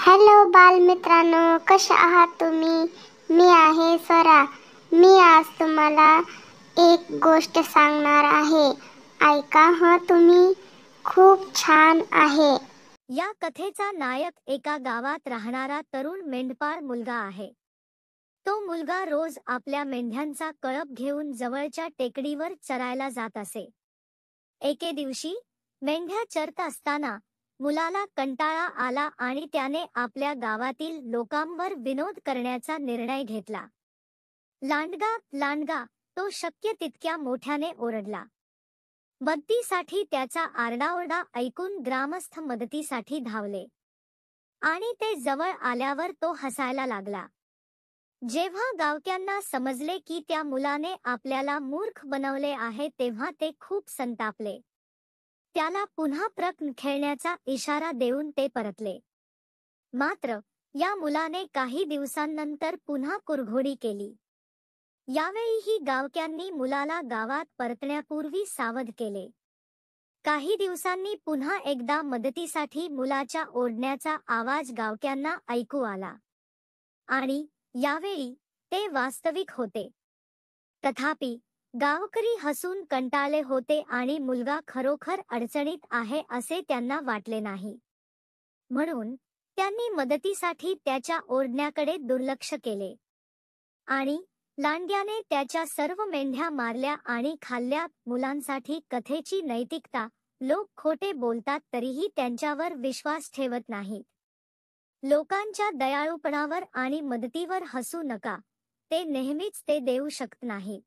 Hello बालमित्रांनो, कशा आहात तुम्ही? मी आहे स्वरा. मी आज तुम्हाला एक गोष्ट सांगणार आहे. ऐका हं तुम्ही. खूप छान आहे. या कथेचा नायक एका गावात राहणारा तरुण मेंढपाळ मुलगा आहे. तो मुलगा रोज आपल्या मेंढ्यांचा कळप घेऊन जवळच्या टेकडीवर चरायला जात असे. एके दिवशी मेंढ्या चरत असताना मुलाला कंटाळा आला आणि त्याने आपल्या गावातील लोकांवर विनोद करण्याचा निर्णय घेतला. लांडगा, लांडगा, तो शक्य तितक्या मोठ्याने ओरडला. मदतीसाठी त्याचा आरडाओरडा ऐकून ग्रामस्थ मदतीसाठी धावले आणि ते जवळ आल्यावर तो हसायला लागला. जेव्हा गावक्यांना समजले की त्या मुलाने आपल्याला मूर्ख बनवले आहे तेव्हा ते खूप संतापले. त्याला पुन्हा प्रश्न खेळण्याचा इशारा देऊन ते परतले. मात्र या मुलाने काही दिवसांनंतर पुन्हा कुरघोडी केली. यावेळीही गावक्यांनी मुलाला गावात परतण्यापूर्वी सावध केले. काही दिवसांनी पुन्हा एकदा मदतीसाठी मुलाच्या ओरडण्याचा आवाज गावक्यांना ऐकू आला. आणि यावेळी ते वास्तविक होते. तथापि गावकरी हसून कंटाळले होते आणि मुलगा खरोखर अडचणीत आहे असे त्यांना वाटले नाही. म्हणून त्यांनी मदतीसाठी त्याच्या ओरडण्याकडे दुर्लक्ष केले. आणि लांडग्याने त्याच्या सर्व मेंढ्या मारल्या आणि खाल्ल्या. मुलांसाठी कथेची नैतिकता: लोक खोटे बोलतात तरीही त्यांच्यावर विश्वास ठेवत नाहीत. लोकांच्या दयाळूपणावर आणि मदतीवर हसू नका, ते नेहमीच ते देऊ शकत नाहीत.